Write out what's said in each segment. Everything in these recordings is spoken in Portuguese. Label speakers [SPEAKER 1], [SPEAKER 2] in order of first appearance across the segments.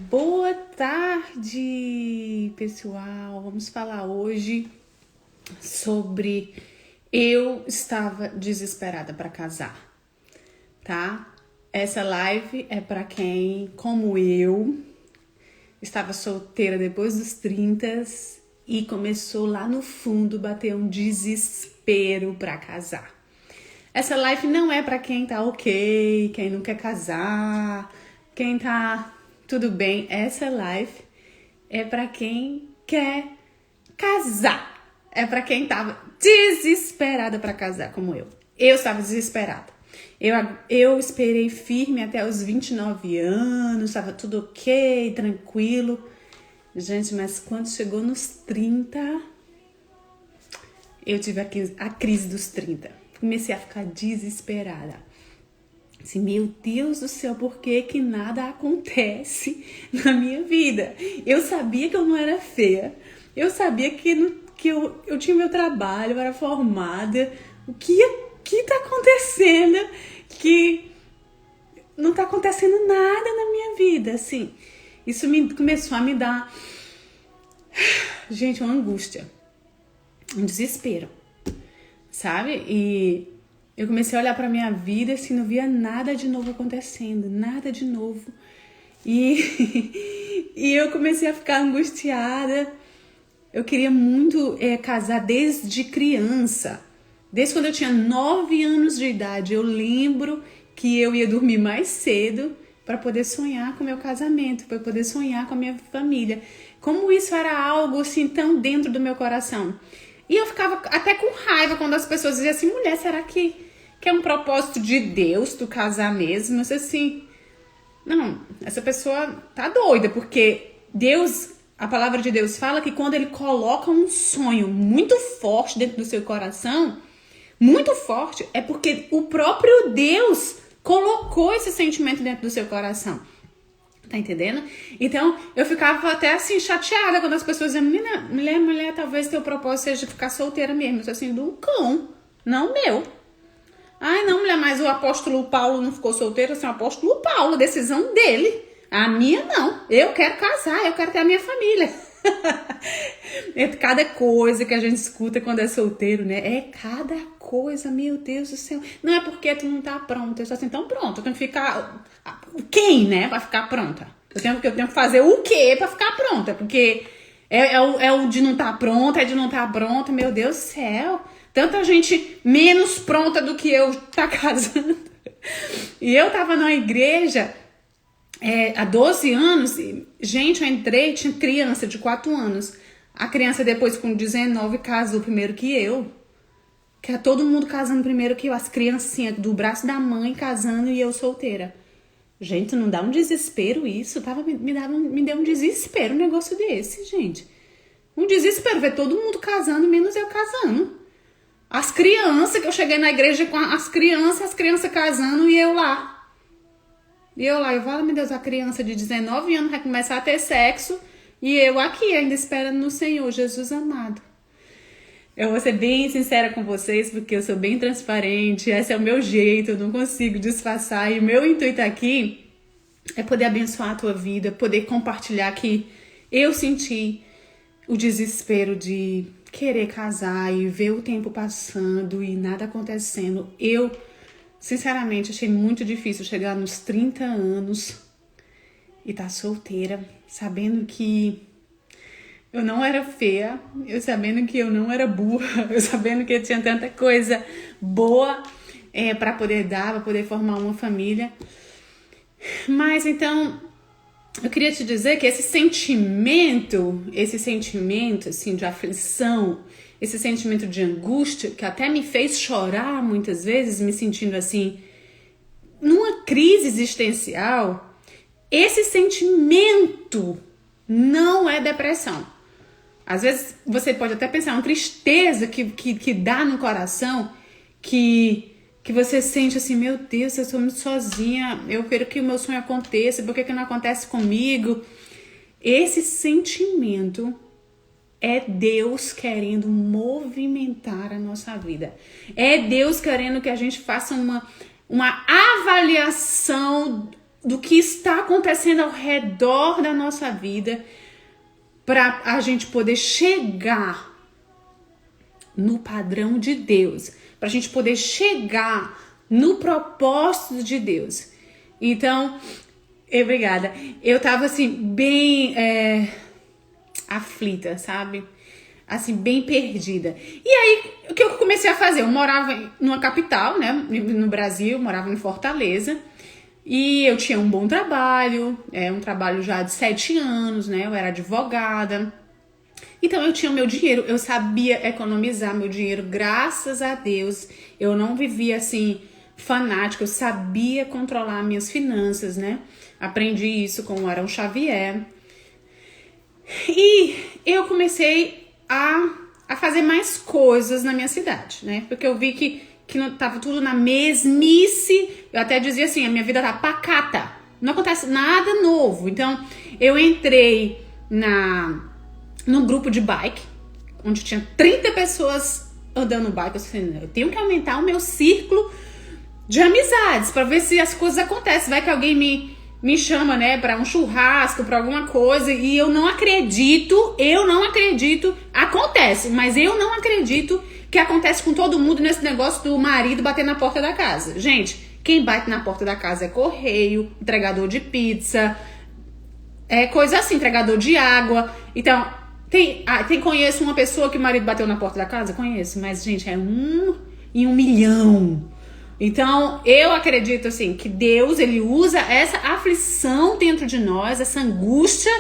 [SPEAKER 1] Boa tarde, pessoal. Vamos falar hoje sobre eu estava desesperada para casar, tá? Essa live é para quem, como eu, estava solteira depois dos 30 e começou lá no fundo bater um desespero para casar. Essa live não é para quem tá ok, quem não quer casar, quem tá tudo bem. Essa live é para quem quer casar. É para quem tava desesperada para casar, como eu. Eu estava desesperada. Eu esperei firme até os 29 anos, estava tudo ok, tranquilo. Gente, mas quando chegou nos 30, eu tive a crise dos 30. Comecei a ficar desesperada. Assim, meu Deus do céu, por que nada acontece na minha vida? Eu sabia que eu não era feia. Eu sabia que eu tinha meu trabalho, eu era formada. O que tá acontecendo? Que não tá acontecendo nada na minha vida, assim. Isso começou a me dar, gente, uma angústia, um desespero, sabe? E eu comecei a olhar pra minha vida e assim, não via nada de novo acontecendo, nada de novo. E eu comecei a ficar angustiada. Eu queria muito casar desde criança. Desde quando eu tinha 9 anos de idade, eu lembro que eu ia dormir mais cedo para poder sonhar com o meu casamento, para poder sonhar com a minha família. Como isso era algo assim tão dentro do meu coração. E eu ficava até com raiva quando as pessoas diziam assim, mulher, será que é um propósito de Deus tu casar mesmo? Eu sei assim, não, essa pessoa tá doida, porque Deus, a palavra de Deus fala que quando ele coloca um sonho muito forte dentro do seu coração, muito forte, é porque o próprio Deus colocou esse sentimento dentro do seu coração. Tá entendendo? Então, eu ficava até assim, chateada quando as pessoas diziam, mulher, talvez teu propósito seja ficar solteira mesmo. Eu assim, do cão, não meu. Ai, não, mulher, mas o apóstolo Paulo não ficou solteiro, assim, o apóstolo Paulo, decisão dele. A minha não. Eu quero casar, eu quero ter a minha família. É cada coisa que a gente escuta quando é solteiro, né? É cada coisa, meu Deus do céu. Não é porque tu não tá pronta. Eu sou assim, então pronto, eu tenho que ficar... Quem, né, pra ficar pronta? Eu tenho que fazer o quê pra ficar pronta? Porque é o de não tá pronta, é de não tá pronta, meu Deus do céu. Tanta gente menos pronta do que eu tá casando. E eu tava na igreja... há 12 anos, gente, eu entrei, tinha criança de 4 anos. A criança depois com 19 casou primeiro que eu. Que é todo mundo casando primeiro que eu. As criancinhas do braço da mãe casando e eu solteira. Gente, não dá um desespero isso? Me deu um desespero um negócio desse, gente. Um desespero ver todo mundo casando, menos eu casando. As crianças, que eu cheguei na igreja com as crianças casando e eu lá. E eu falo, meu Deus, a criança de 19 anos vai começar a ter sexo e eu aqui ainda esperando no Senhor, Jesus amado. Eu vou ser bem sincera com vocês, porque eu sou bem transparente, esse é o meu jeito, eu não consigo disfarçar. E o meu intuito aqui é poder abençoar a tua vida, poder compartilhar que eu senti o desespero de querer casar e ver o tempo passando e nada acontecendo. Eu, sinceramente, achei muito difícil chegar nos 30 anos e estar solteira, sabendo que eu não era feia, eu sabendo que eu não era burra, eu sabendo que eu tinha tanta coisa boa para poder dar, para poder formar uma família. Mas então, eu queria te dizer que esse sentimento assim, de aflição, esse sentimento de angústia, que até me fez chorar muitas vezes, me sentindo assim, numa crise existencial, esse sentimento não é depressão. Às vezes você pode até pensar, uma tristeza que dá no coração, que você sente assim, meu Deus, eu sou muito sozinha, eu quero que o meu sonho aconteça, por que não acontece comigo? Esse sentimento é Deus querendo movimentar a nossa vida. É Deus querendo que a gente faça uma avaliação do que está acontecendo ao redor da nossa vida para a gente poder chegar no padrão de Deus, para a gente poder chegar no propósito de Deus. Então, obrigada. Eu tava assim, bem aflita, sabe? Assim, bem perdida. E aí, o que eu comecei a fazer? Eu morava numa capital, né? No Brasil, morava em Fortaleza. E eu tinha um bom trabalho, um trabalho já de 7 anos, né? Eu era advogada. Então eu tinha o meu dinheiro, eu sabia economizar meu dinheiro, graças a Deus. Eu não vivia assim, fanática, eu sabia controlar minhas finanças, né? Aprendi isso com o Arão Xavier. E eu comecei a fazer mais coisas na minha cidade, né? Porque eu vi que não tava tudo na mesmice. Eu até dizia assim, a minha vida tá pacata, não acontece nada novo. Então eu entrei num grupo de bike, onde tinha 30 pessoas andando no bike. Eu disse, eu tenho que aumentar o meu círculo de amizades para ver se as coisas acontecem. Vai que alguém me chama, né, para um churrasco, para alguma coisa, e eu não acredito, acontece, mas eu não acredito que acontece com todo mundo nesse negócio do marido bater na porta da casa. Gente, quem bate na porta da casa é correio, entregador de pizza, coisa assim, entregador de água. Então, conheço uma pessoa que o marido bateu na porta da casa? Conheço, mas, gente, é 1 em 1 milhão. Então, eu acredito, assim, que Deus, ele usa essa aflição dentro de nós, essa angústia,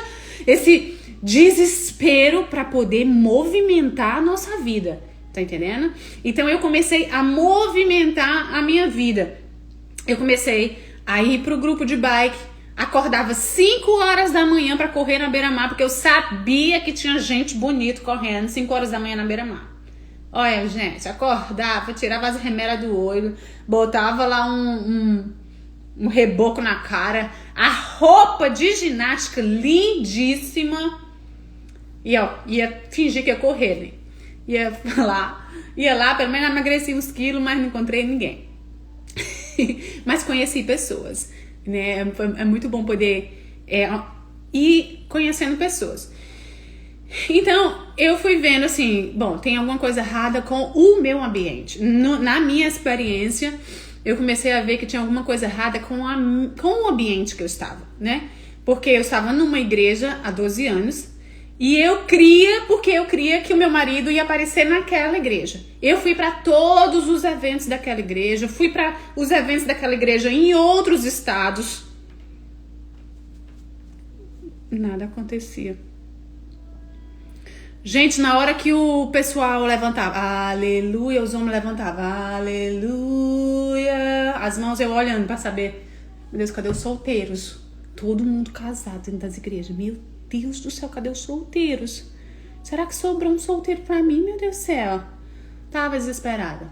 [SPEAKER 1] esse desespero para poder movimentar a nossa vida. Tá entendendo? Então, eu comecei a movimentar a minha vida. Eu comecei a ir pro grupo de bike, acordava 5 horas da manhã para correr na beira-mar, porque eu sabia que tinha gente bonita correndo 5 horas da manhã na beira-mar. Olha, gente, acordava, tirava as remeras do olho, botava lá um reboco na cara, a roupa de ginástica lindíssima, e ó, ia fingir que ia correr, né? Ia lá, pelo menos emagreci uns quilos, mas não encontrei ninguém. Mas conheci pessoas, né? É muito bom poder ir conhecendo pessoas. Então, eu fui vendo assim, bom, tem alguma coisa errada com o meu ambiente. Na minha experiência, eu comecei a ver que tinha alguma coisa errada com o ambiente que eu estava, né? Porque eu estava numa igreja há 12 anos e eu cria que o meu marido ia aparecer naquela igreja. Eu fui para todos os eventos daquela igreja, fui para os eventos daquela igreja em outros estados. Nada acontecia. Gente, na hora que o pessoal levantava, aleluia, os homens levantavam, aleluia, as mãos, eu olhando pra saber, meu Deus, cadê os solteiros? Todo mundo casado dentro das igrejas. Meu Deus do céu, cadê os solteiros? Será que sobrou um solteiro pra mim, meu Deus do céu? Tava desesperada.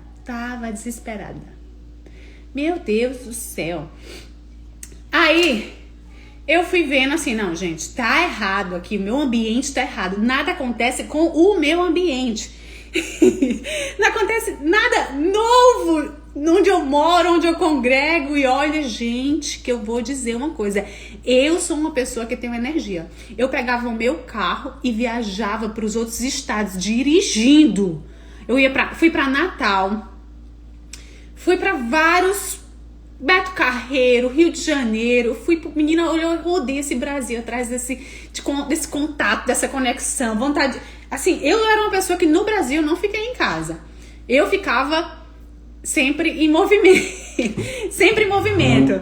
[SPEAKER 1] Meu Deus do céu. Aí eu fui vendo assim, não, gente, tá errado aqui, o meu ambiente tá errado. Nada acontece com o meu ambiente. Não acontece nada novo onde eu moro, onde eu congrego. E olha, gente, que eu vou dizer uma coisa. Eu sou uma pessoa que tem energia. Eu pegava o meu carro e viajava para os outros estados, dirigindo. Fui para Natal, fui para vários... Beto Carreiro, Rio de Janeiro, menina, eu rodei esse Brasil atrás desse contato, dessa conexão, vontade. Assim, eu era uma pessoa que no Brasil não fiquei em casa. Eu ficava sempre em movimento. Sempre em movimento.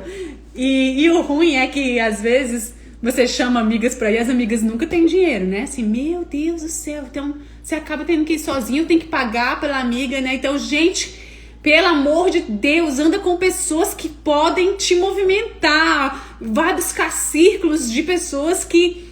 [SPEAKER 1] E o ruim é que, às vezes, você chama amigas pra ir, as amigas nunca têm dinheiro, né? Assim, meu Deus do céu. Então, você acaba tendo que ir sozinho, tem que pagar pela amiga, né? Então, gente... Pelo amor de Deus, anda com pessoas que podem te movimentar. Vai buscar círculos de pessoas que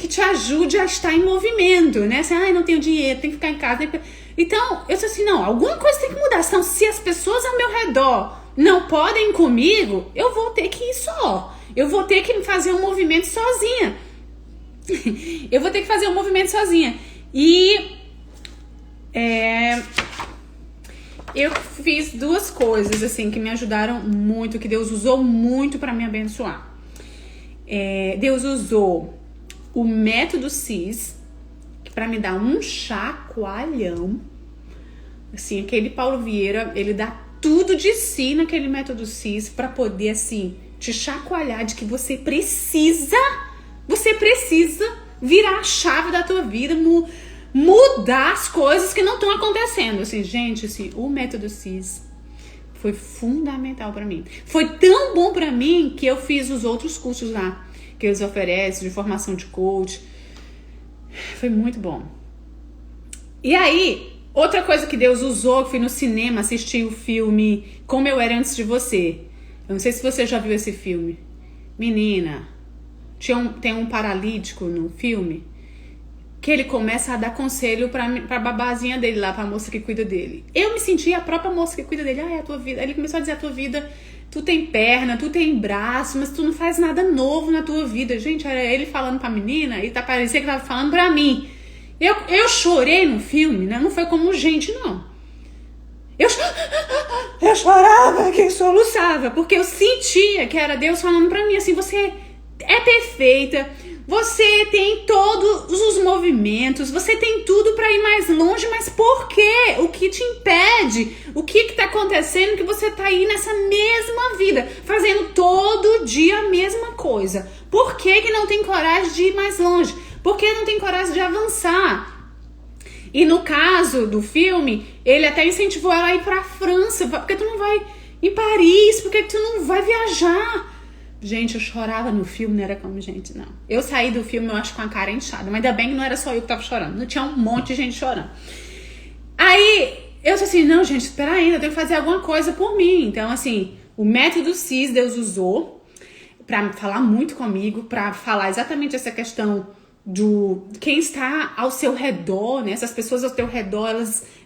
[SPEAKER 1] te ajude a estar em movimento, né? Assim, não tenho dinheiro, tem que ficar em casa. Então, eu disse assim, não, alguma coisa tem que mudar. Então, se as pessoas ao meu redor não podem ir comigo, eu vou ter que ir só. Eu vou ter que fazer um movimento sozinha. eu fiz duas coisas, assim, que me ajudaram muito, que Deus usou muito pra me abençoar. Deus usou o método CIS pra me dar um chacoalhão. Assim, aquele Paulo Vieira, ele dá tudo de si naquele método CIS pra poder, assim, te chacoalhar de que você precisa virar a chave da tua vida, mudar as coisas que não estão acontecendo. Assim, gente, assim, o método CIS foi fundamental pra mim. Foi tão bom pra mim que eu fiz os outros cursos lá que eles oferecem de formação de coach. Foi muito bom. E aí, outra coisa que Deus usou, que fui no cinema assistir o filme Como Eu Era Antes de Você. Eu não sei se você já viu esse filme. Menina, tem um paralítico no filme que ele começa a dar conselho pra babazinha dele lá, pra moça que cuida dele. Eu me senti a própria moça que cuida dele. A tua vida. Aí ele começou a dizer: a tua vida, tu tem perna, tu tem braço, mas tu não faz nada novo na tua vida. Gente, era ele falando pra menina e parecia que tava falando pra mim. Eu chorei no filme, né? Não foi como gente, não. Eu chorava, que soluçava, porque eu sentia que era Deus falando pra mim assim: você é perfeita, você tem todos os movimentos, você tem tudo pra ir mais longe, mas por quê? O que te impede? O que tá acontecendo que você tá aí nessa mesma vida, fazendo todo dia a mesma coisa? Por que não tem coragem de ir mais longe? Por que não tem coragem de avançar? E no caso do filme, ele até incentivou ela a ir pra França. Por que tu não vai em Paris? Por que tu não vai viajar? Gente, eu chorava no filme, não era como gente, não. Eu saí do filme, eu acho, com a cara inchada. Mas ainda bem que não era só eu que tava chorando. Não tinha um monte de gente chorando. Aí, eu disse assim: não, gente, espera ainda, eu tenho que fazer alguma coisa por mim. Então, assim, o método CIS Deus usou pra falar muito comigo, pra falar exatamente essa questão do quem está ao seu redor, né? Essas pessoas ao teu redor,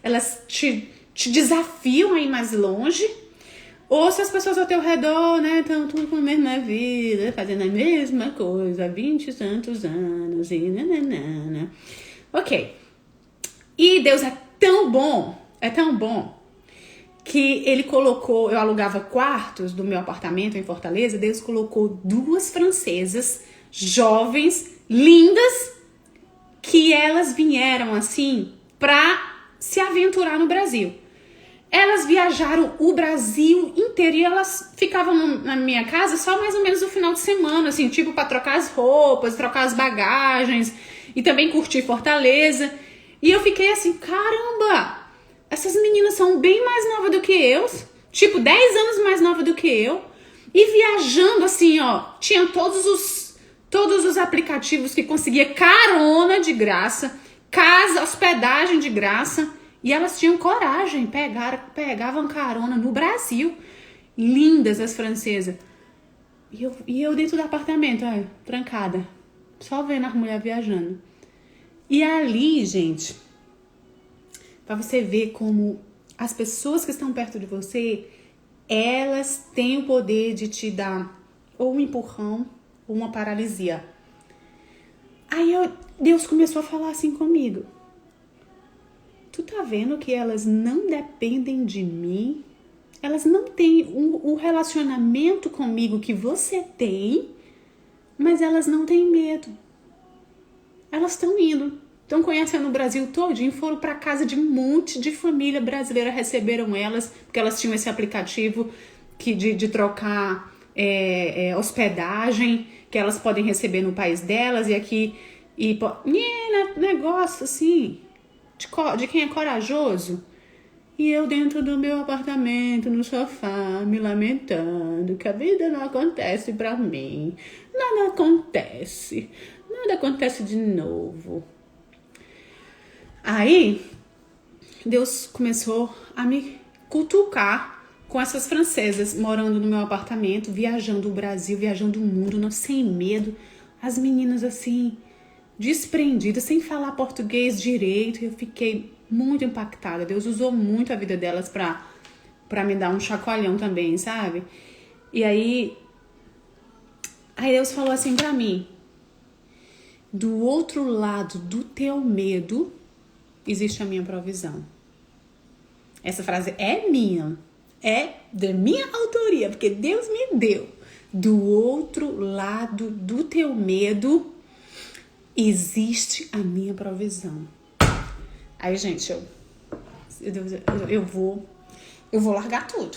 [SPEAKER 1] elas te desafiam a ir mais longe. Ou se as pessoas ao teu redor, né, estão tudo com a mesma vida, fazendo a mesma coisa há 20 e tantos anos e nananana. Ok. E Deus é tão bom, que ele colocou, eu alugava quartos do meu apartamento em Fortaleza, Deus colocou 2 francesas jovens, lindas, que elas vieram assim pra se aventurar no Brasil. Elas viajaram o Brasil inteiro e elas ficavam na minha casa só mais ou menos no final de semana, assim, tipo pra trocar as roupas, trocar as bagagens e também curtir Fortaleza. E eu fiquei assim: caramba, essas meninas são bem mais novas do que eu, tipo 10 anos mais novas do que eu, e viajando assim, ó, tinha todos os aplicativos que conseguia carona de graça, casa, hospedagem de graça, e elas tinham coragem, pegavam carona no Brasil. Lindas as francesas. E eu dentro do apartamento, ó, trancada, só vendo as mulheres viajando. E ali, gente, pra você ver como as pessoas que estão perto de você, elas têm o poder de te dar ou um empurrão ou uma paralisia. Aí Deus começou a falar assim comigo: tu tá vendo que elas não dependem de mim? Elas não têm o relacionamento comigo que você tem, mas elas não têm medo. Elas estão indo, estão conhecendo o Brasil todinho, foram para casa de um monte de família brasileira, receberam elas, porque elas tinham esse aplicativo de trocar hospedagem, que elas podem receber no país delas, e aqui, negócio assim, de quem é corajoso. E eu dentro do meu apartamento, no sofá, me lamentando que a vida não acontece pra mim. Nada acontece de novo. Aí, Deus começou a me cutucar com essas francesas morando no meu apartamento, viajando o Brasil, viajando o mundo, sem medo. As meninas assim, desprendidas, sem falar português direito. Eu fiquei muito impactada. Deus usou muito a vida delas pra me dar um chacoalhão também, sabe? E aí Deus falou assim pra mim: do outro lado do teu medo existe a minha provisão. Essa frase é minha. É da minha autoria, porque Deus me deu. Do outro lado do teu medo existe a minha provisão. Aí, gente, eu vou largar tudo.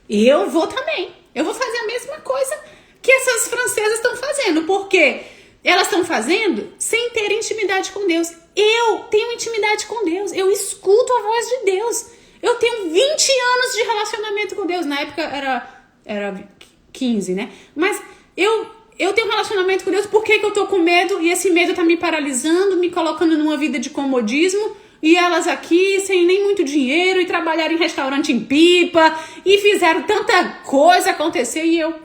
[SPEAKER 1] Eu vou também. Eu vou fazer a mesma coisa que essas francesas estão fazendo, porque elas estão fazendo sem ter intimidade com Deus. Eu tenho intimidade com Deus. Eu escuto a voz de Deus. Eu tenho 20 anos de relacionamento com Deus. Na época era 15, né? Mas eu tenho um relacionamento com Deus. Por que eu tô com medo? E esse medo tá me paralisando, me colocando numa vida de comodismo. E elas aqui, sem nem muito dinheiro, e trabalharam em restaurante em Pipa, e fizeram tanta coisa acontecer, e eu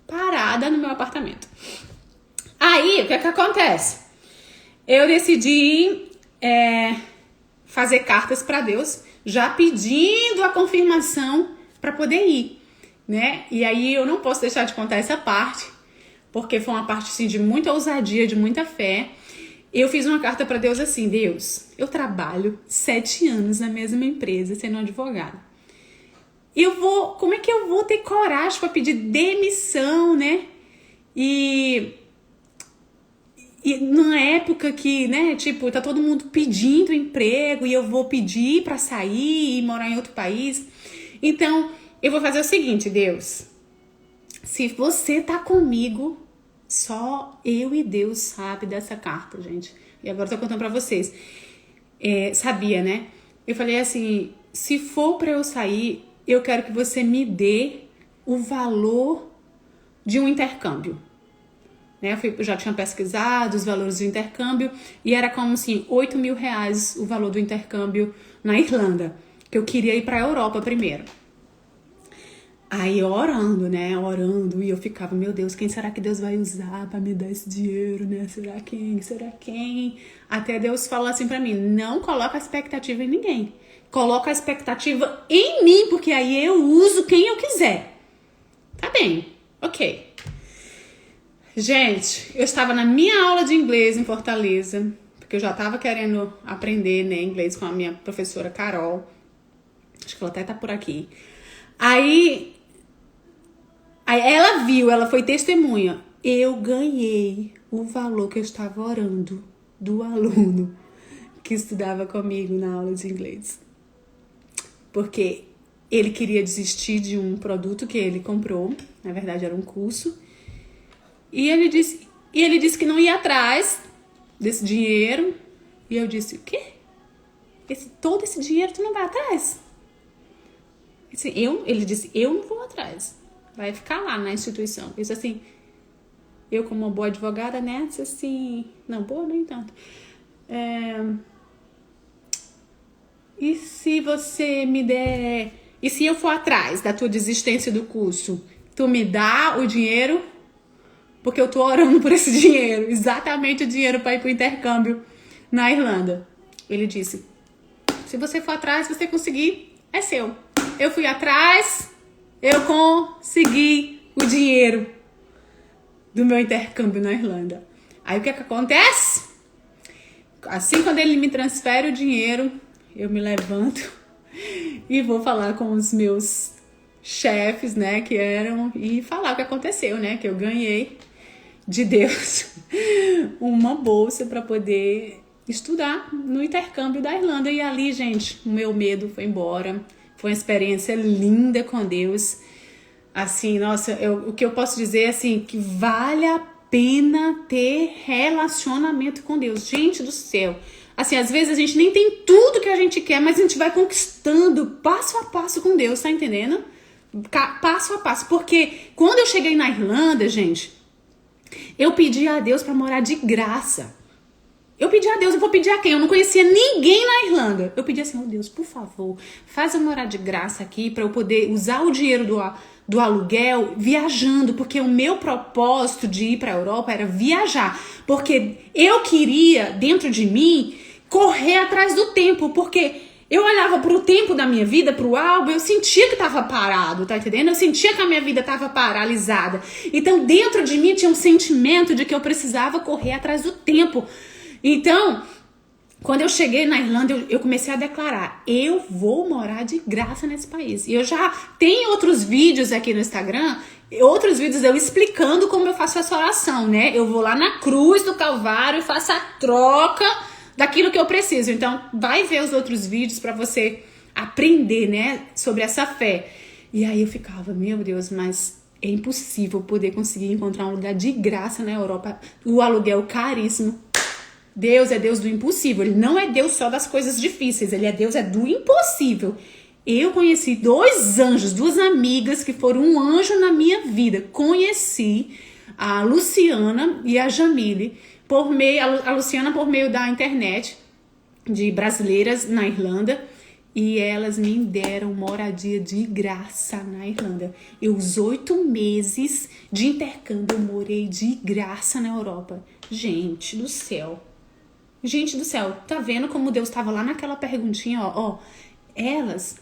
[SPEAKER 1] parada no meu apartamento. Aí, o que acontece? Eu decidi fazer cartas para Deus, já pedindo a confirmação para poder ir, né? E aí eu não posso deixar de contar essa parte, porque foi uma parte assim, de muita ousadia, de muita fé. Eu fiz uma carta para Deus assim: Deus, eu trabalho 7 anos na mesma empresa, sendo advogada. Como é que eu vou ter coragem para pedir demissão, né? E numa época que, né, tipo, tá todo mundo pedindo emprego e eu vou pedir para sair e morar em outro país. Então, eu vou fazer o seguinte: Deus, se você tá comigo, só eu e Deus sabe dessa carta, gente. E agora eu tô contando pra vocês. Sabia, né? Eu falei assim: se for pra eu sair, eu quero que você me dê o valor de um intercâmbio. Né? Eu já tinha pesquisado os valores do intercâmbio e era como assim, 8 mil reais o valor do intercâmbio na Irlanda. Que eu queria ir pra Europa primeiro. Aí orando, né? Orando. E eu ficava: meu Deus, quem será que Deus vai usar pra me dar esse dinheiro, né? Será quem? Será quem? Até Deus falou assim pra mim: não coloca a expectativa em ninguém. Coloca a expectativa em mim, porque aí eu uso quem eu quiser. Tá bem, ok. Gente, eu estava na minha aula de inglês em Fortaleza, porque eu já estava querendo aprender, né, inglês com a minha professora Carol. Acho que ela até tá por aqui. Aí ela viu, ela foi testemunha. Eu ganhei o valor que eu estava orando do aluno que estudava comigo na aula de inglês. Porque ele queria desistir de um produto que ele comprou. Na verdade, era um curso. E ele disse que não ia atrás desse dinheiro. E eu disse: o quê? Todo esse dinheiro tu não vai atrás? Ele disse: eu não vou atrás. Vai ficar lá na instituição. Eu disse assim, eu como uma boa advogada, né? Disse assim, não, boa nem tanto. E se você me der... E se eu for atrás da tua desistência do curso, tu me dá o dinheiro? Porque eu tô orando por esse dinheiro. Exatamente o dinheiro para ir pro intercâmbio na Irlanda. Ele disse: se você for atrás, se você conseguir, é seu. Eu fui atrás, eu consegui o dinheiro do meu intercâmbio na Irlanda. Aí o que acontece? Assim, quando ele me transfere o dinheiro, eu me levanto e vou falar com os meus chefes, né, que eram, e falar o que aconteceu, né, que eu ganhei de Deus uma bolsa para poder estudar no intercâmbio da Irlanda. E ali, gente, o meu medo foi embora. Foi uma experiência linda com Deus. Assim, nossa, o que eu posso dizer é assim, que vale a pena ter relacionamento com Deus. Gente do céu. Assim, às vezes a gente nem tem tudo que a gente quer, mas a gente vai conquistando passo a passo com Deus, tá entendendo? Passo a passo. Porque quando eu cheguei na Irlanda, gente, eu pedi a Deus para morar de graça. Eu pedi a Deus, eu vou pedir a quem? Eu não conhecia ninguém na Irlanda. Eu pedi assim: oh Deus, por favor, faz eu morar de graça aqui para eu poder usar o dinheiro do aluguel viajando, porque o meu propósito de ir para a Europa era viajar, porque eu queria, dentro de mim, correr atrás do tempo, porque eu olhava pro tempo da minha vida, pro álbum, eu sentia que tava parado, tá entendendo? Eu sentia que a minha vida tava paralisada. Então, dentro de mim tinha um sentimento de que eu precisava correr atrás do tempo. Então, Quando eu cheguei na Irlanda, eu comecei a declarar, eu vou morar de graça nesse país. E eu já tenho outros vídeos aqui no Instagram, outros vídeos eu explicando como eu faço essa oração, né? Eu vou lá na cruz do Calvário e faço a troca daquilo que eu preciso. Então, vai ver os outros vídeos para você aprender, né, sobre essa fé. E aí eu ficava, meu Deus, mas é impossível poder conseguir encontrar um lugar de graça na Europa. O aluguel caríssimo. Deus é Deus do impossível. Ele não é Deus só das coisas difíceis. Ele é Deus do impossível. Eu conheci 2 anjos, 2 amigas que foram um anjo na minha vida. Conheci a Luciana e a Jamile por meio, a Luciana por meio da internet, de brasileiras na Irlanda. E elas me deram moradia de graça na Irlanda. Os 8 meses de intercâmbio eu morei de graça na Europa. Gente do céu. Gente do céu, tá vendo como Deus estava lá naquela perguntinha, ó, elas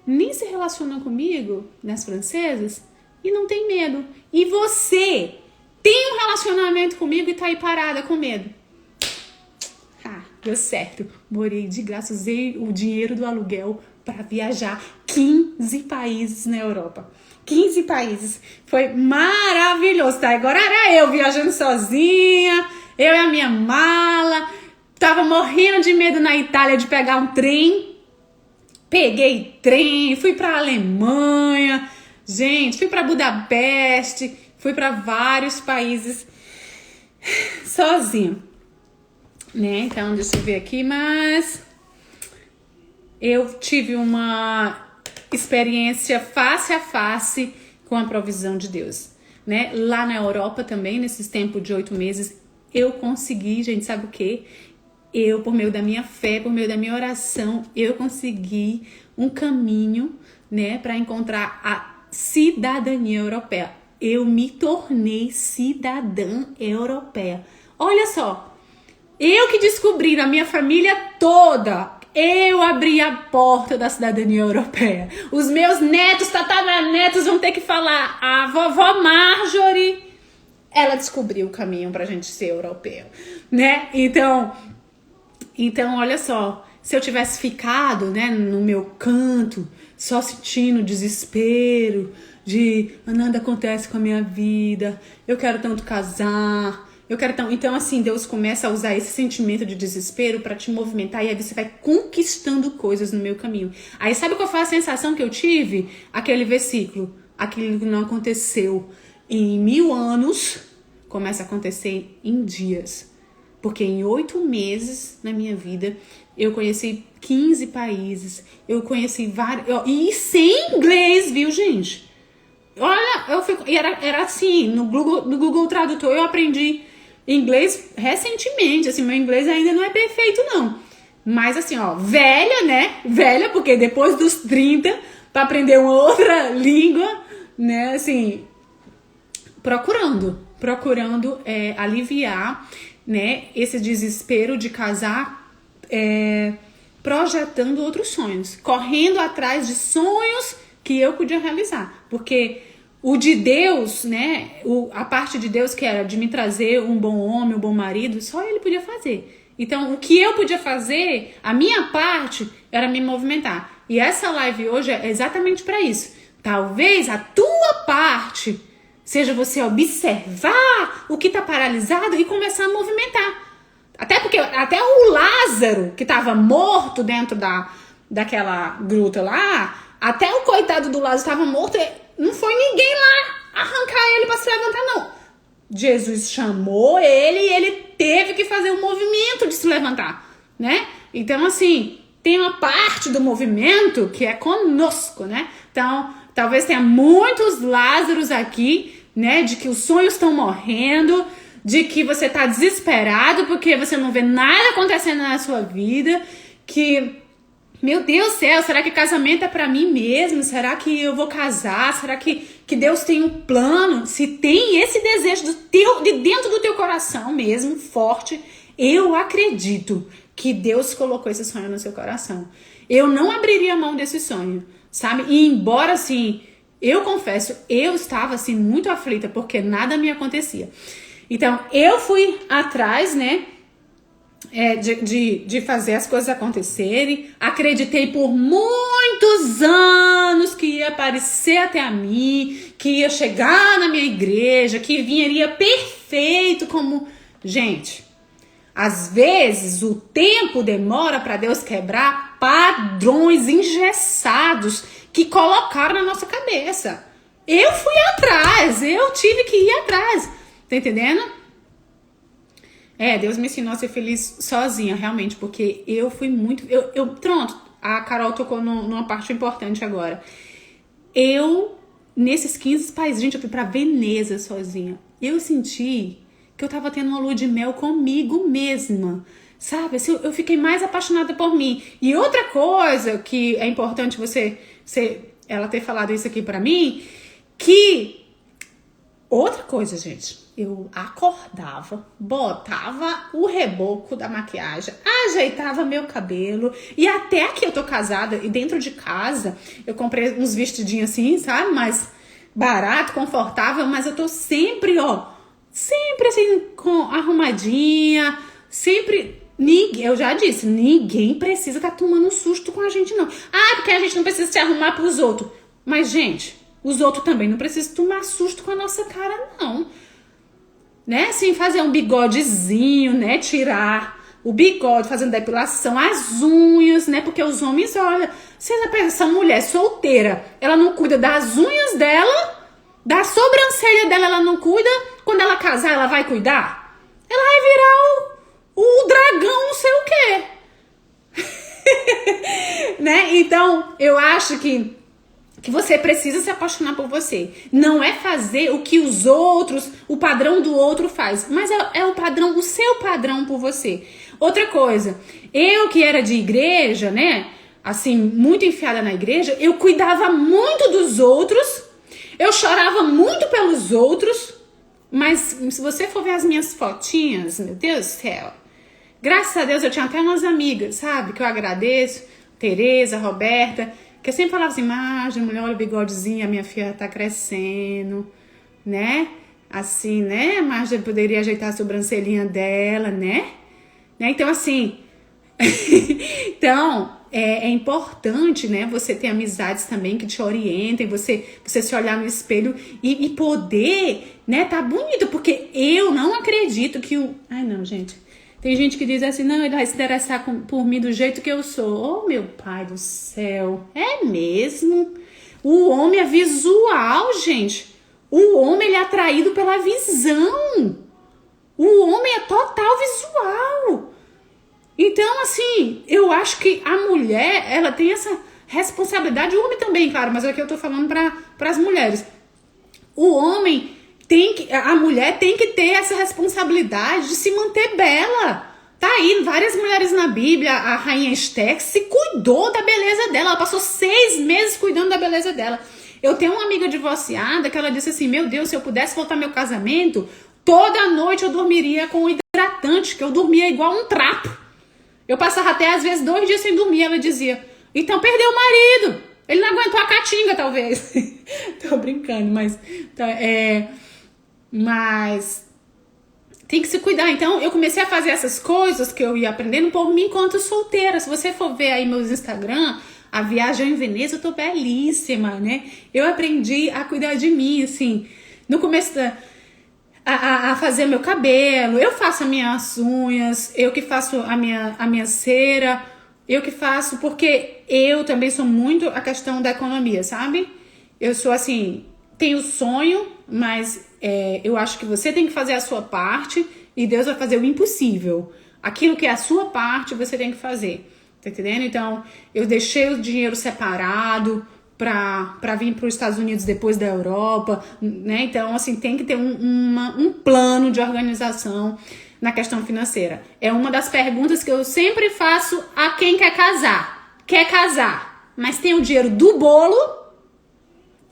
[SPEAKER 1] nem se relacionam comigo, nas francesas, e não tem medo. E você tem um relacionamento comigo e tá aí parada com medo. Deu certo. Morei de graça, usei o dinheiro do aluguel para viajar 15 países na Europa. 15 países. Foi maravilhoso, tá? Agora era eu viajando sozinha, eu e a minha mala. Tava morrendo de medo na Itália de pegar um trem. Peguei trem, fui pra Alemanha. Gente, fui pra Budapeste, fui pra vários países sozinha. Né? Então, deixa eu ver aqui, mas eu tive uma experiência face a face com a provisão de Deus, né? Lá na Europa também, nesses tempos de 8 meses, eu consegui, gente, sabe o quê? Eu, por meio da minha fé, por meio da minha oração, eu consegui um caminho, né, para encontrar a cidadania europeia. Eu me tornei cidadã europeia. Olha só, eu que descobri na minha família toda, eu abri a porta da cidadania europeia. Os meus netos, tataranetos vão ter que falar, a vovó Marjorie, ela descobriu o caminho pra gente ser europeu, né? Então, olha só, se eu tivesse ficado, né, no meu canto, só sentindo desespero de nada acontece com a minha vida, eu quero tanto casar, eu quero tão... Então, assim, Deus começa a usar esse sentimento de desespero para te movimentar e aí você vai conquistando coisas no meu caminho. Aí sabe qual foi a sensação que eu tive? Aquele versículo, aquilo que não aconteceu em 1000 anos, começa a acontecer em dias. Porque em 8 meses na minha vida, eu conheci 15 países, eu conheci vários... E sem inglês, viu, gente? Olha, era assim, no Google Tradutor eu aprendi inglês recentemente, assim, meu inglês ainda não é perfeito, não. Mas assim, ó, velha, né? Velha, porque depois dos 30, pra aprender uma outra língua, né, assim, procurando aliviar, né, esse desespero de casar, projetando outros sonhos, correndo atrás de sonhos que eu podia realizar, porque o de Deus, né, a parte de Deus que era de me trazer um bom homem, um bom marido, só ele podia fazer. Então, o que eu podia fazer, a minha parte, era me movimentar. E essa live hoje é exatamente para isso. Talvez a tua parte seja você observar o que está paralisado e começar a movimentar. Até porque até o Lázaro, que estava morto dentro daquela gruta lá, até o coitado do Lázaro estava morto, não foi ninguém lá arrancar ele para se levantar, não. Jesus chamou ele e ele teve que fazer o movimento de se levantar, né? Então, assim, tem uma parte do movimento que é conosco, né? Então, talvez tenha muitos Lázaros aqui, né? De que os sonhos estão morrendo, de que você tá desesperado porque você não vê nada acontecendo na sua vida, que... Meu Deus do céu, será que casamento é pra mim mesmo? Será que eu vou casar? Será que Deus tem um plano? Se tem esse desejo de dentro do teu coração mesmo, forte, eu acredito que Deus colocou esse sonho no seu coração. Eu não abriria mão desse sonho, sabe? E embora, assim, eu confesso, eu estava, assim, muito aflita, porque nada me acontecia. Então, eu fui atrás, né, de fazer as coisas acontecerem. Acreditei por muitos anos que ia aparecer até a mim, que ia chegar na minha igreja, que viria perfeito como... Gente, às vezes o tempo demora para Deus quebrar padrões engessados que colocaram na nossa cabeça. Eu fui atrás, eu tive que ir atrás. Tá entendendo? Deus me ensinou a ser feliz sozinha, realmente, porque eu fui muito... Pronto, a Carol tocou numa parte importante agora. Nesses 15 países, gente, eu fui pra Veneza sozinha. Eu senti que eu tava tendo uma lua de mel comigo mesma, sabe? Assim, eu fiquei mais apaixonada por mim. E outra coisa que é importante ela ter falado isso aqui pra mim, outra coisa, gente, eu acordava, botava o reboco da maquiagem, ajeitava meu cabelo, e até que eu tô casada, e dentro de casa, eu comprei uns vestidinhos assim, sabe, mais barato, confortável, mas eu tô sempre assim, arrumadinha, sempre... Eu já disse, ninguém precisa estar tomando um susto com a gente, não. Porque a gente não precisa se arrumar pros outros. Mas, gente, os outros também não precisam tomar susto com a nossa cara, não. Né? Assim, fazer um bigodezinho, né? Tirar o bigode, fazendo depilação, as unhas, né? Porque os homens, olha, você já pensa, essa mulher solteira, ela não cuida das unhas dela, da sobrancelha dela, ela não cuida. Quando ela casar, ela vai cuidar? Ela vai virar o dragão, não sei o quê. Né? Então, eu acho que você precisa se apaixonar por você. Não é fazer o que os outros, o padrão do outro faz, mas é o seu padrão por você. Outra coisa, eu que era de igreja, né, assim, muito enfiada na igreja, eu cuidava muito dos outros, eu chorava muito pelos outros, mas se você for ver as minhas fotinhas, meu Deus do céu, graças a Deus eu tinha até umas amigas, sabe, que eu agradeço, Tereza, Roberta, que eu sempre falava assim, Margem, mulher, olha o bigodezinho, a minha filha tá crescendo, né? Assim, né? A Margem poderia ajeitar a sobrancelhinha dela, né? Então, assim... Então, é importante, né? Você ter amizades também que te orientem, você se olhar no espelho e poder, né? Tá bonito, porque eu não acredito que o... Ai, não, gente... Tem gente que diz assim, não, ele vai se interessar por mim do jeito que eu sou. Oh, meu pai do céu. É mesmo? O homem é visual, gente. O homem, ele é atraído pela visão. O homem é total visual. Então, assim, eu acho que a mulher, ela tem essa responsabilidade. O homem também, claro, mas aqui eu tô falando para as mulheres. O homem... a mulher tem que ter essa responsabilidade de se manter bela. Tá aí, várias mulheres na Bíblia, a rainha Esther se cuidou da beleza dela, ela passou 6 meses cuidando da beleza dela. Eu tenho uma amiga divorciada que ela disse assim, meu Deus, se eu pudesse voltar meu casamento, toda noite eu dormiria com hidratante, que eu dormia igual um trapo. Eu passava até às vezes 2 dias sem dormir, ela dizia, então perdeu o marido, ele não aguentou a caatinga talvez. Tô brincando, mas tem que se cuidar. Então, eu comecei a fazer essas coisas que eu ia aprendendo por mim enquanto solteira. Se você for ver aí meus Instagram, a viagem em Veneza, eu tô belíssima, né? Eu aprendi a cuidar de mim, assim. No começo a fazer meu cabelo, eu faço as minhas unhas, eu que faço a minha cera, eu que faço, porque eu também sou muito a questão da economia, sabe? Eu sou assim, tenho sonho, mas eu acho que você tem que fazer a sua parte e Deus vai fazer o impossível. Aquilo que é a sua parte, você tem que fazer. Tá entendendo? Então, eu deixei o dinheiro separado para vir para os Estados Unidos depois da Europa, né? Então, assim, tem que ter um plano de organização na questão financeira. É uma das perguntas que eu sempre faço a quem quer casar. Quer casar, mas tem o dinheiro do bolo?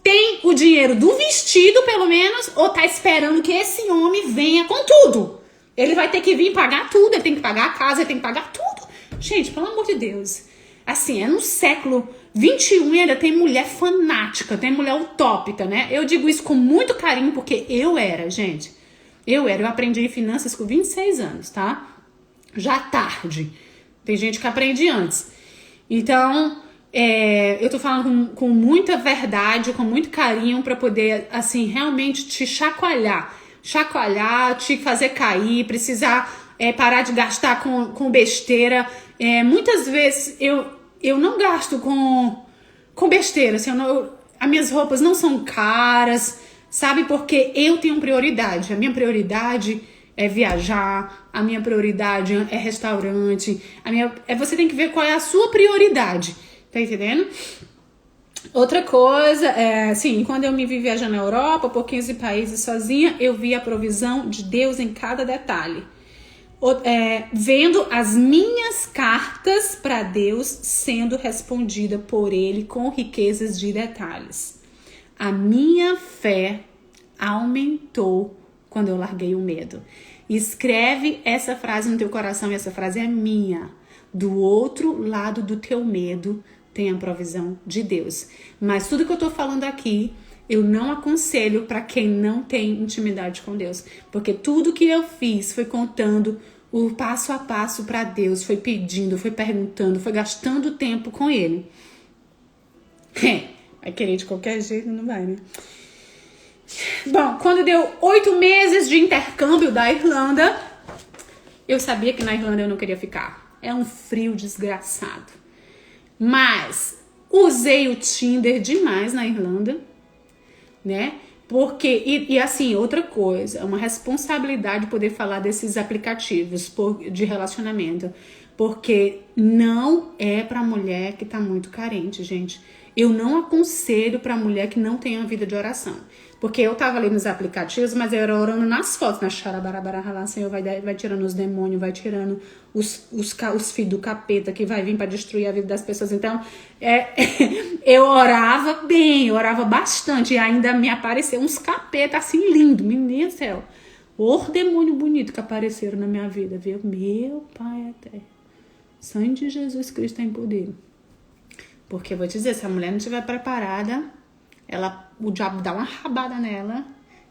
[SPEAKER 1] Tem o dinheiro do vestido, pelo menos, ou tá esperando que esse homem venha com tudo? Ele vai ter que vir pagar tudo, ele tem que pagar a casa, ele tem que pagar tudo. Gente, pelo amor de Deus. Assim, é no século 21 e ainda tem mulher fanática, tem mulher utópica, né? Eu digo isso com muito carinho, porque eu era, gente. Eu aprendi finanças com 26 anos, tá? já tarde. Tem gente que aprende antes. Então, eu tô falando com muita verdade, com muito carinho para poder, assim, realmente te chacoalhar, te fazer cair, precisar parar de gastar com besteira. Muitas vezes eu não gasto com besteira, assim, as minhas roupas não são caras, sabe? Porque eu tenho prioridade. A minha prioridade é viajar, a minha prioridade é restaurante, você tem que ver qual é a sua prioridade, tá entendendo? Outra coisa, assim, quando eu me vi viajando na Europa, por 15 países sozinha, eu vi a provisão de Deus em cada detalhe. Vendo as minhas cartas para Deus sendo respondida por Ele com riquezas de detalhes. A minha fé aumentou quando eu larguei o medo. Escreve essa frase no teu coração, e essa frase é minha. Do outro lado do teu medo tem a provisão de Deus. Mas tudo que eu tô falando aqui, eu não aconselho para quem não tem intimidade com Deus. Porque tudo que eu fiz foi contando o passo a passo para Deus, foi pedindo, foi perguntando, foi gastando tempo com Ele. Vai querer de qualquer jeito, não vai, né? Bom, quando deu 8 meses de intercâmbio da Irlanda, eu sabia que na Irlanda eu não queria ficar. É um frio desgraçado. Mas usei o Tinder demais na Irlanda, né? Porque, e assim, outra coisa, é uma responsabilidade poder falar desses aplicativos de relacionamento. Porque não é pra mulher que tá muito carente, gente. Eu não aconselho pra mulher que não tem uma vida de oração. Porque eu tava ali nos aplicativos, mas eu era orando nas fotos, na xarabarabara, Senhor vai tirando os demônios, vai tirando os filhos do capeta que vai vir pra destruir a vida das pessoas. Então, eu orava bem, eu orava bastante, e ainda me apareceram uns capetas assim lindo, menino do céu. O demônio bonito que apareceram na minha vida, viu? Meu Pai até. Sangue de Jesus Cristo tem poder. Porque eu vou te dizer, se a mulher não estiver preparada, o diabo dá uma rabada nela,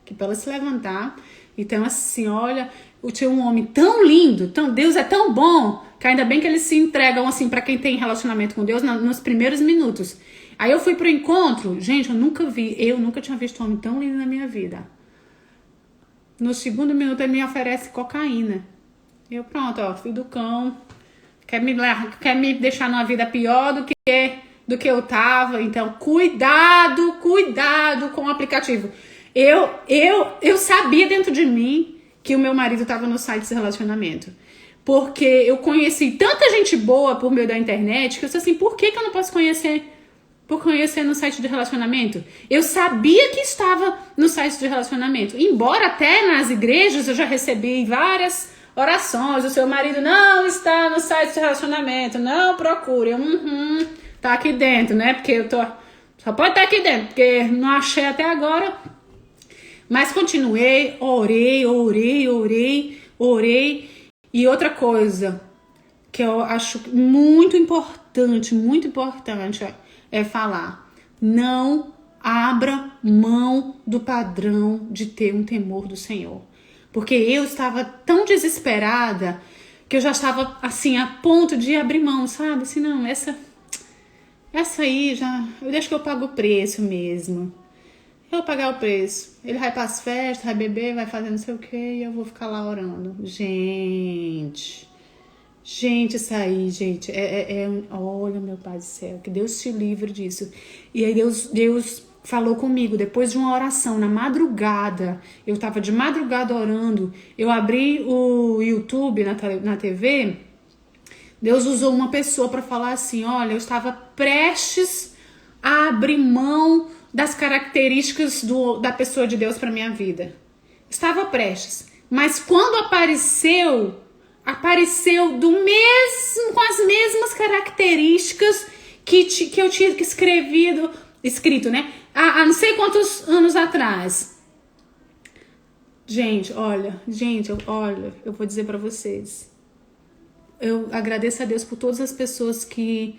[SPEAKER 1] que pra ela se levantar. Então, assim, olha, eu tinha um homem tão lindo, Deus é tão bom, que ainda bem que eles se entregam, assim, pra quem tem relacionamento com Deus, nos primeiros minutos. Aí eu fui pro encontro, gente, eu nunca tinha visto um homem tão lindo na minha vida. No segundo minuto, ele me oferece cocaína. Eu, pronto, ó, filho do cão, quer me deixar numa vida pior do que eu tava. Então, cuidado com o aplicativo. Eu sabia dentro de mim que o meu marido tava no site de relacionamento. Porque eu conheci tanta gente boa por meio da internet que eu disse assim, por que eu não posso conhecer no site de relacionamento? Eu sabia que estava no site de relacionamento. Embora até nas igrejas eu já recebi várias orações. O seu marido não está no site de relacionamento. Não procure. Tá aqui dentro, né? Porque só pode estar aqui dentro, porque não achei até agora. Mas continuei, orei. E outra coisa que eu acho muito importante é falar: não abra mão do padrão de ter um temor do Senhor. Porque eu estava tão desesperada que eu já estava assim a ponto de abrir mão, sabe? Assim, não, essa aí eu deixo que eu pago o preço mesmo. Eu vou pagar o preço. Ele vai para as festas, vai beber, vai fazer não sei o que, e eu vou ficar lá orando. Gente, isso aí, gente, olha, meu Pai do céu, que Deus te livre disso. E aí Deus falou comigo, depois de uma oração, na madrugada, eu tava de madrugada orando, eu abri o YouTube na TV, Deus usou uma pessoa para falar assim, olha, eu estava prestes a abrir mão das características da pessoa de Deus para minha vida. Estava prestes. Mas quando apareceu com as mesmas características que eu tinha escrito, né? Há não sei quantos anos atrás. Gente, olha, eu vou dizer para vocês. Eu agradeço a Deus por todas as pessoas que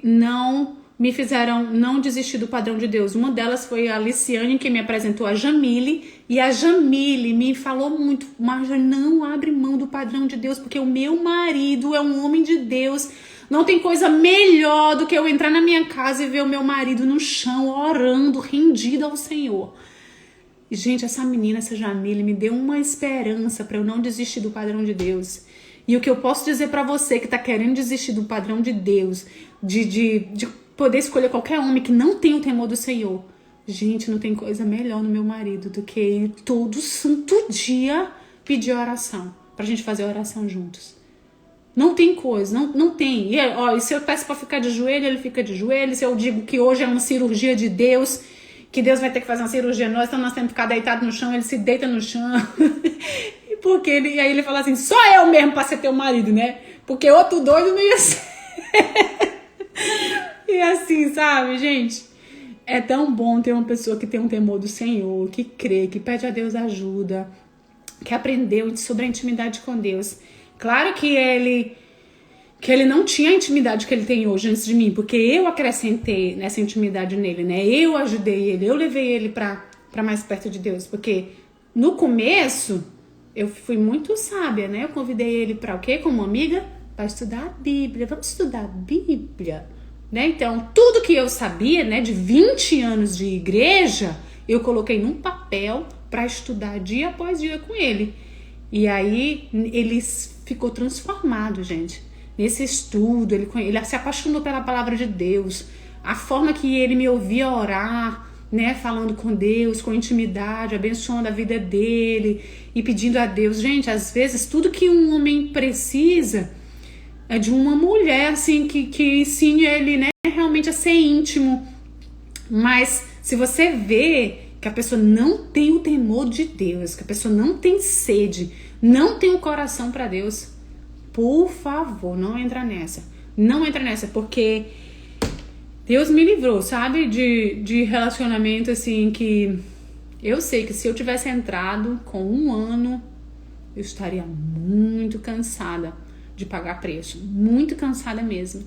[SPEAKER 1] não me fizeram não desistir do padrão de Deus. Uma delas foi a Liciane, que me apresentou a Jamile, e a Jamile me falou muito: Marjorie, não abre mão do padrão de Deus, porque o meu marido é um homem de Deus. Não tem coisa melhor do que eu entrar na minha casa e ver o meu marido no chão, orando, rendido ao Senhor. E, gente, essa menina, essa Jamile, me deu uma esperança para eu não desistir do padrão de Deus. E o que eu posso dizer para você que tá querendo desistir do padrão de Deus, de poder escolher qualquer homem que não tem o temor do Senhor. Gente, não tem coisa melhor no meu marido do que ele todo santo dia pedir oração, pra gente fazer oração juntos. Não tem coisa, não tem. E se eu peço pra ficar de joelho, ele fica de joelho. Se eu digo que hoje é uma cirurgia de Deus, que Deus vai ter que fazer uma cirurgia nós, então nós temos que ficar deitado no chão, ele se deita no chão. Porque e aí ele fala assim: só eu mesmo pra ser teu marido, né? Porque outro doido não ia ser. E assim, sabe, gente? É tão bom ter uma pessoa que tem um temor do Senhor, que crê, que pede a Deus ajuda, que aprendeu sobre a intimidade com Deus. Claro que ele não tinha a intimidade que ele tem hoje antes de mim, porque eu acrescentei nessa intimidade nele, né? Eu ajudei ele, eu levei ele pra mais perto de Deus, porque no começo eu fui muito sábia, né? Eu convidei ele pra o quê? Como amiga? Pra estudar a Bíblia. Vamos estudar a Bíblia, né? Então, tudo que eu sabia, né, de 20 anos de igreja, eu coloquei num papel pra estudar dia após dia com ele. E aí ele ficou transformado, gente. Nesse estudo, ele se apaixonou pela palavra de Deus. A forma que ele me ouvia orar, né, falando com Deus, com intimidade, abençoando a vida dele e pedindo a Deus. Gente, às vezes tudo que um homem precisa é de uma mulher, assim, que ensine ele, né, realmente a ser íntimo. Mas se você vê que a pessoa não tem o temor de Deus, que a pessoa não tem sede, não tem o coração para Deus, por favor, não entra nessa. Não entra nessa, porque Deus me livrou, sabe? De relacionamento, assim, que eu sei que se eu tivesse entrado com 1 ano, eu estaria muito cansada de pagar preço. Muito cansada mesmo.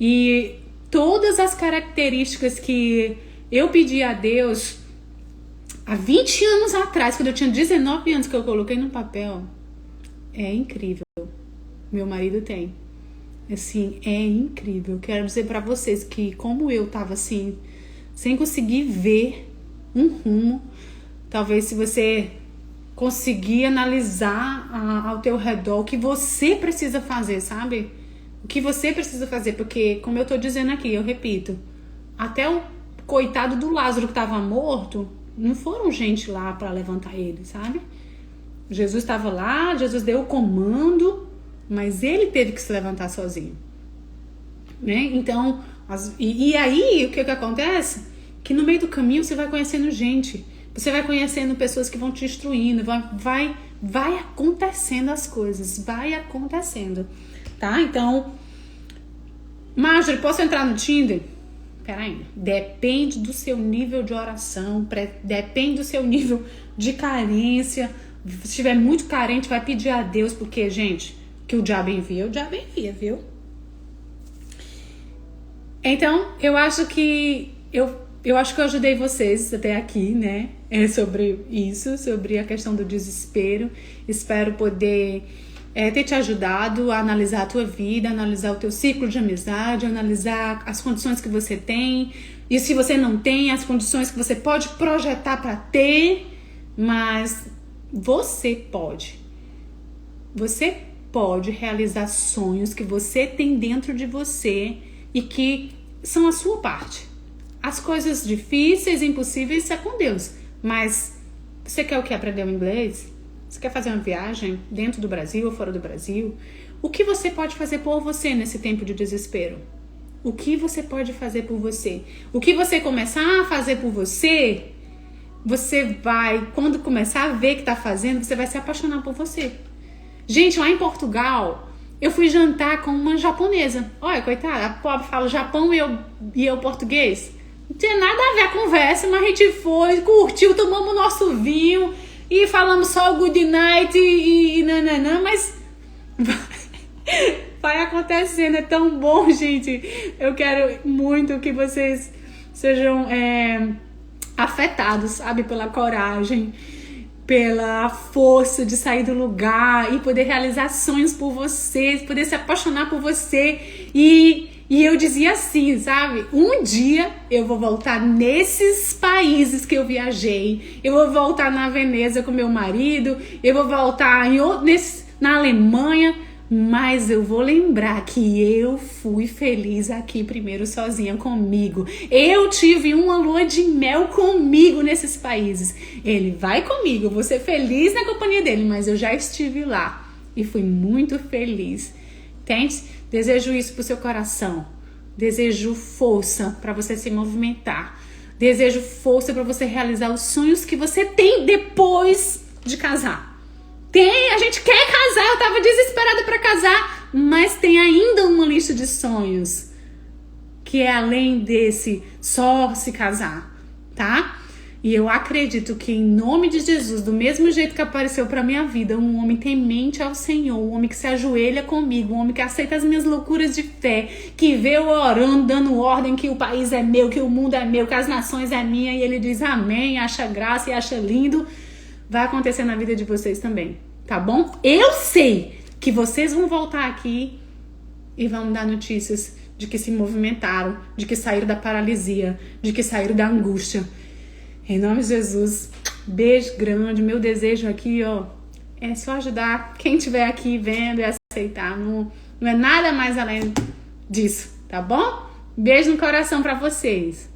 [SPEAKER 1] E todas as características que eu pedi a Deus há 20 anos atrás, quando eu tinha 19 anos, que eu coloquei no papel, é incrível. Meu marido tem. Assim, é incrível. Quero dizer pra vocês que, como eu tava assim, sem conseguir ver um rumo, talvez se você conseguir analisar ao teu redor o que você precisa fazer, sabe? O que você precisa fazer, porque, como eu tô dizendo aqui, eu repito, até o coitado do Lázaro que tava morto, não foram gente lá pra levantar ele, sabe? Jesus estava lá, Jesus deu o comando, mas ele teve que se levantar sozinho, né? Então, e aí, o que acontece? Que no meio do caminho você vai conhecendo gente, você vai conhecendo pessoas que vão te instruindo, vai acontecendo as coisas, vai acontecendo, tá? Então, Marjorie, posso entrar no Tinder? Peraí, depende do seu nível de oração, depende do seu nível de carência. Se estiver muito carente, vai pedir a Deus, porque, gente, que o diabo envia, viu? Então, eu acho que eu ajudei vocês até aqui, né? Sobre isso, sobre a questão do desespero. Espero poder ter te ajudado a analisar a tua vida, analisar o teu ciclo de amizade, analisar as condições que você tem. E se você não tem, as condições que você pode projetar para ter, mas você pode. Você pode realizar sonhos que você tem dentro de você e que são a sua parte. As coisas difíceis e impossíveis é com Deus. Mas você quer o que? Aprender o inglês? Você quer fazer uma viagem dentro do Brasil ou fora do Brasil? O que você pode fazer por você nesse tempo de desespero? O que você pode fazer por você? O que você começar a fazer por você, você vai, quando começar a ver que tá fazendo, você vai se apaixonar por você. Gente, lá em Portugal, eu fui jantar com uma japonesa. Olha, coitada, a pobre fala Japão e eu português. Não tinha nada a ver a conversa, mas a gente foi, curtiu, tomamos nosso vinho e falamos só good night e nananã, mas vai acontecendo, é tão bom, gente. Eu quero muito que vocês sejam afetados, sabe, pela coragem, pela força de sair do lugar e poder realizar sonhos por você, poder se apaixonar por você. E eu dizia assim, sabe? Um dia eu vou voltar nesses países que eu viajei. Eu vou voltar na Veneza com meu marido. Eu vou voltar na Alemanha. Mas eu vou lembrar que eu fui feliz aqui primeiro sozinha comigo. Eu tive uma lua de mel comigo nesses países. Ele vai comigo, eu vou ser feliz na companhia dele, mas eu já estive lá e fui muito feliz. Entende? Desejo isso pro seu coração. Desejo força para você se movimentar. Desejo força para você realizar os sonhos que você tem depois de casar. A gente quer casar, eu tava desesperada para casar, mas tem ainda uma lista de sonhos que é além desse só se casar, tá? E eu acredito que em nome de Jesus, do mesmo jeito que apareceu para minha vida, um homem temente ao Senhor, um homem que se ajoelha comigo, um homem que aceita as minhas loucuras de fé, que vê eu orando, dando ordem que o país é meu, que o mundo é meu, que as nações é minha, e ele diz amém, acha graça e acha lindo, vai acontecer na vida de vocês também, tá bom? Eu sei que vocês vão voltar aqui e vão dar notícias de que se movimentaram, de que saíram da paralisia, de que saíram da angústia. Em nome de Jesus, beijo grande. Meu desejo aqui, ó, é só ajudar quem estiver aqui vendo e aceitar. Não é nada mais além disso, tá bom? Beijo no coração pra vocês.